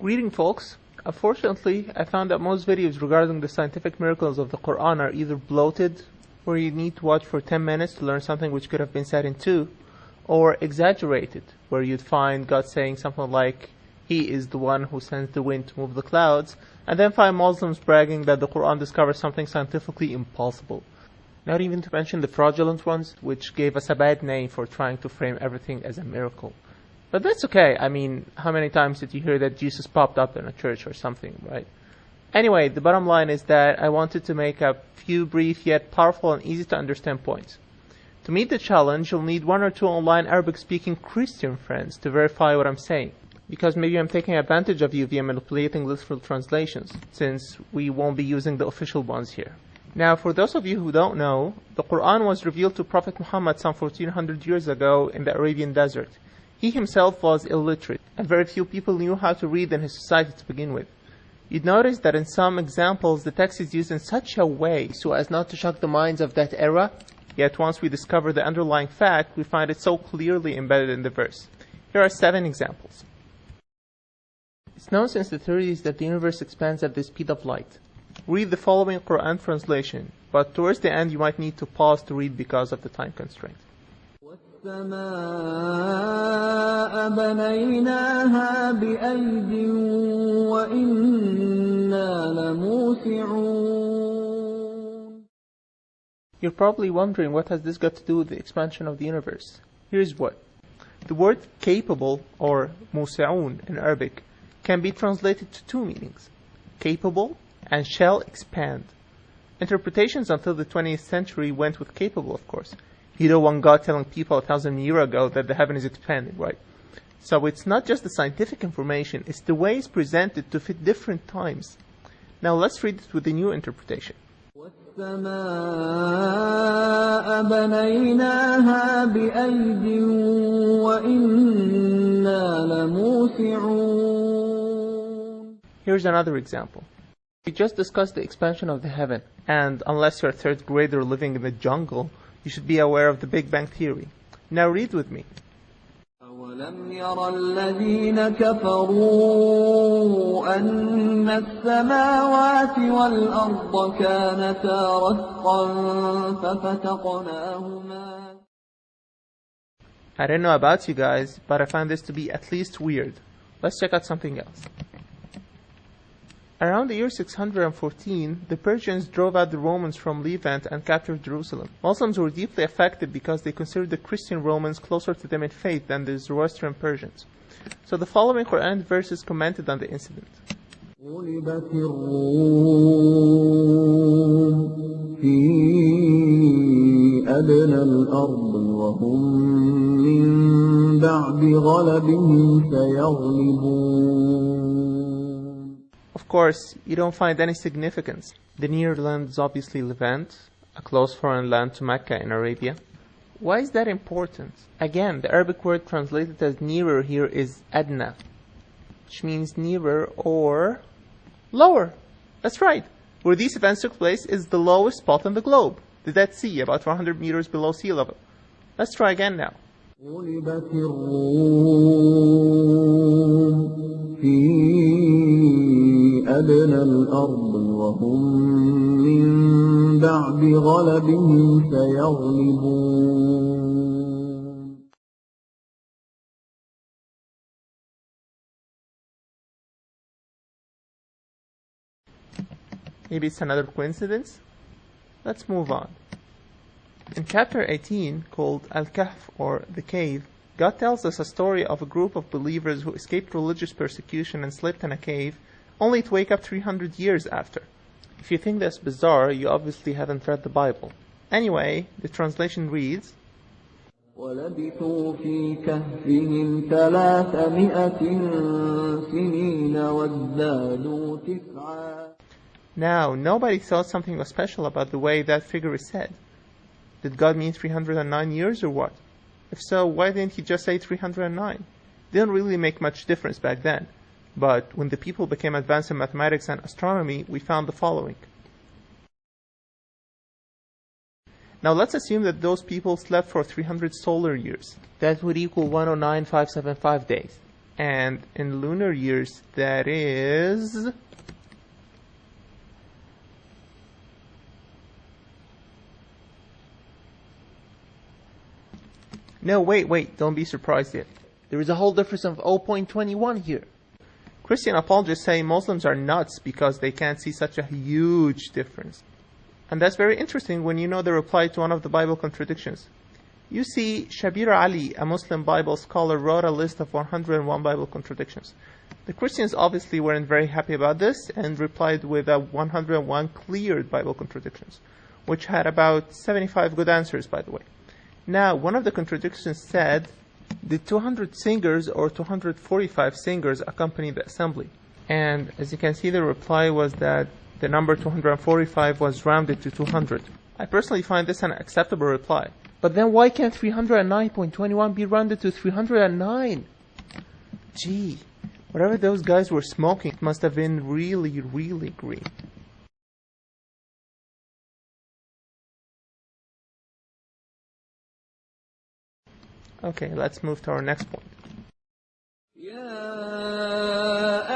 Greeting, folks. Unfortunately, I found that most videos regarding the scientific miracles of the Qur'an are either bloated, where you need to watch for 10 minutes to learn something which could have been said in 2, or exaggerated, where you'd find God saying something like, He is the one who sends the wind to move the clouds, and then find Muslims bragging that the Qur'an discovers something scientifically impossible. Not even to mention the fraudulent ones, which gave us a bad name for trying to frame everything as a miracle. But that's okay. I mean, how many times did you hear that Jesus popped up in a church or something, right? Anyway, the bottom line is that I wanted to make a few brief yet powerful and easy to understand points. To meet the challenge, you'll need 1 or 2 online Arabic-speaking Christian friends to verify what I'm saying. Because maybe I'm taking advantage of you via manipulating literal translations, since we won't be using the official ones here. Now, for those of you who don't know, the Qur'an was revealed to Prophet Muhammad some 1400 years ago in the Arabian desert. He himself was illiterate, and very few people knew how to read in his society to begin with. You'd notice that in some examples, the text is used in such a way so as not to shock the minds of that era, yet once we discover the underlying fact, we find it so clearly embedded in the verse. Here are 7 examples. It's known since the 30s that the universe expands at the speed of light. Read the following Qur'an translation, but towards the end you might need to pause to read because of the time constraint. وَالسَّمَاءَ بَنَيْنَاهَا بِأَيْدٍ وَإِنَّا لَمُوسِعُونَ. You're probably wondering what has this got to do with the expansion of the universe. Here's what. The word capable, or musi'un in Arabic, can be translated to 2 meanings. Capable and shall expand. Interpretations until the 20th century went with capable, of course. You don't want God telling people 1,000 years ago that the heaven is expanding, right? So it's not just the scientific information, it's the way it's presented to fit different times. Now let's read it with the new interpretation. وَالسَّمَاءَ بَنَيْنَاهَا بِأَيْدٍ وَإِنَّا لَمُوسِعُونَ. Here's another example. We just discussed the expansion of the heaven, and unless you're a 3rd grader living in the jungle, you should be aware of the Big Bang Theory. Now read with me. أَوَلَمْ يَرَ الَّذِينَ كَفَرُوا أَنَّ السَّمَاوَاتِ وَالْأَرْضَ كَانَتَا رَتْقًا فَفَتَقْنَاهُمَا. I don't know about you guys, but I find this to be at least weird. Let's check out something else. Around the year 614, the Persians drove out the Romans from Levant and captured Jerusalem. Muslims were deeply affected because they considered the Christian Romans closer to them in faith than the Zoroastrian Persians. So the following Qur'an verses commented on the incident. غُلِبَتِ الرُّومُ فِي أَدْنَى الْأَرْضِ وَهُمْ مِنْ بَعْدِ غَلَبِهِمْ سَيَغْلِبُونَ. Of course, you don't find any significance. The near land is obviously Levant, a close foreign land to Mecca in Arabia. Why is that important? Again, the Arabic word translated as nearer here is adna, which means nearer or lower. That's right. Where these events took place is the lowest spot on the globe, the Dead Sea, about 400 meters below sea level. Let's try again now. غُلِبَتِ الرُّومُ فِي أَدْنَى الْأَرْضِ وَهُمْ مِنْ بَعْدِ غَلَبِهِمْ سَيَغْلِبُونَ. Maybe it's another coincidence? Let's move on. In chapter 18, called Al-Kahf, or the Cave, God tells us a story of a group of believers who escaped religious persecution and slept in a cave, only to wake up 300 years after. If you think that's bizarre, you obviously haven't read the Bible. Anyway, the translation reads, وَلَبِثُوا فِي كَهْفِهِمْ 300 سِنِينَ وَازْدَادُوا تِسْعًا. Now, nobody thought something was special about the way that figure is said. Did God mean 309 years or what? If so, why didn't he just say 309? Didn't really make much difference back then. But when the people became advanced in mathematics and astronomy, we found the following. Now let's assume that those people slept for 300 solar years. That would equal 109,575 days. And in lunar years, that is... No, wait, don't be surprised yet. There is a whole difference of 0.21 here. Christian apologists say Muslims are nuts because they can't see such a huge difference. And that's very interesting when you know the reply to one of the Bible contradictions. You see, Shabir Ali, a Muslim Bible scholar, wrote a list of 101 Bible contradictions. The Christians obviously weren't very happy about this and replied with 101 cleared Bible contradictions, which had about 75 good answers, by the way. Now, one of the contradictions said, did 200 singers or 245 singers accompany the assembly? And as you can see, the reply was that the number 245 was rounded to 200. I personally find this an acceptable reply. But then why can't 309.21 be rounded to 309? Gee, whatever those guys were smoking must have been really, really green. Okay, let's move to our next point. يا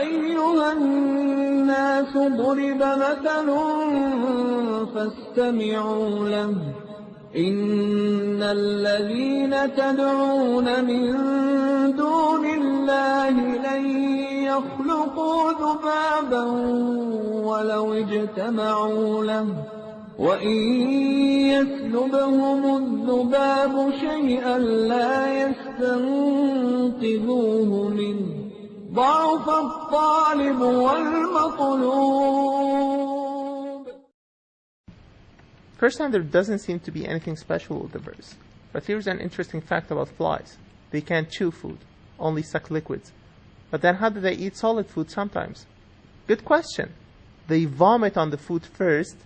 أيها الناس ضرب مثل فاستمعوا له إن الذين تدعون من دون الله لن يخلقوا ذبابا ولو اجتمعوا له وإن يسلبهم الذباب شيئا لا يستنقذوه منه ضعف الطالب والمطلوب. First time, there doesn't seem to be anything special with the verse. But here's an interesting fact about flies. They can't chew food, only suck liquids. But then how do they eat solid food sometimes? Good question. They vomit on the food first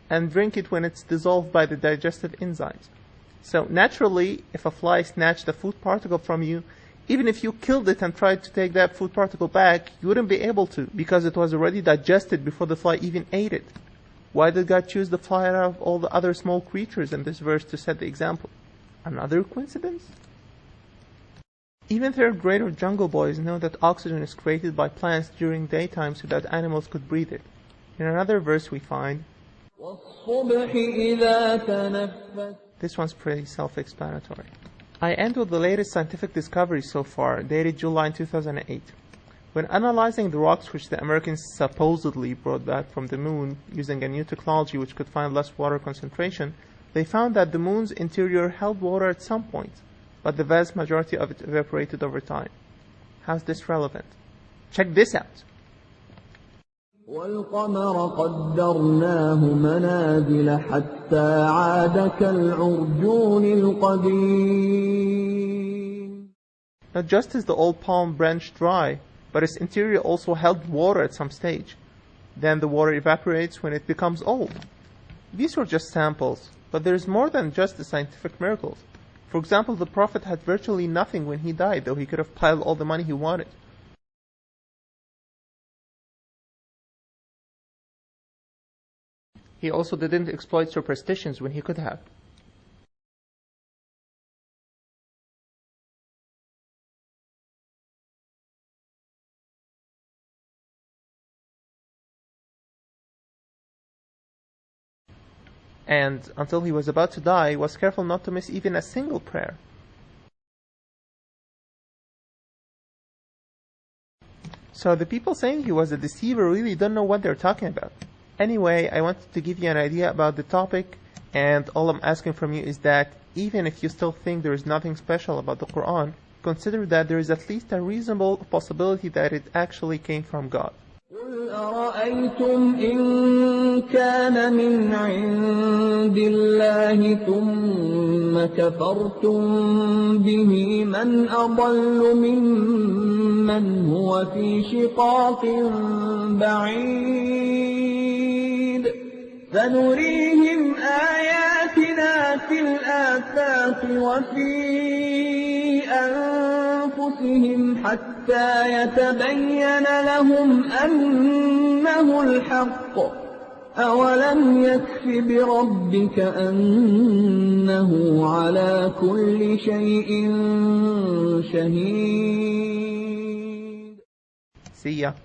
and drink it when it's dissolved by the digestive enzymes. So naturally, if a fly snatched a food particle from you, even if you killed it and tried to take that food particle back, you wouldn't be able to, because it was already digested before the fly even ate it. Why did God choose the fly out of all the other small creatures in this verse to set the example? Another coincidence? Even third grade or jungle boys know that oxygen is created by plants during daytime so that animals could breathe it. In another verse we find, this one's pretty self-explanatory. I end with the latest scientific discovery so far, dated July 2008. When analyzing the rocks which the Americans supposedly brought back from the moon using a new technology which could find less water concentration, they found that the moon's interior held water at some point, but the vast majority of it evaporated over time. How's this relevant? Check this out. والقمر قدرناه منازل حتى عاد كالعرجون القديم. Not just as the old palm branch dry, but its interior also held water at some stage. Then the water evaporates when it becomes old. These were just samples, but there's more than just the scientific miracles. For example, the Prophet had virtually nothing when he died, though he could have piled all the money he wanted. He also didn't exploit superstitions when he could have. And until he was about to die, he was careful not to miss even a single prayer. So the people saying he was a deceiver really don't know what they're talking about. Anyway, I wanted to give you an idea about the topic, and all I'm asking from you is that even if you still think there is nothing special about the Qur'an, consider that there is at least a reasonable possibility that it actually came from God. قل أرأيتم إن كان من عند الله ثم كفرتم به من أضل ممن هو في شقاق بعيد سنريهم آياتنا في الآفاق وفي أنفسهم حتى يتبين لهم أنه الحق أولم يكف بربك أنه على كل شيء شهيد. See ya.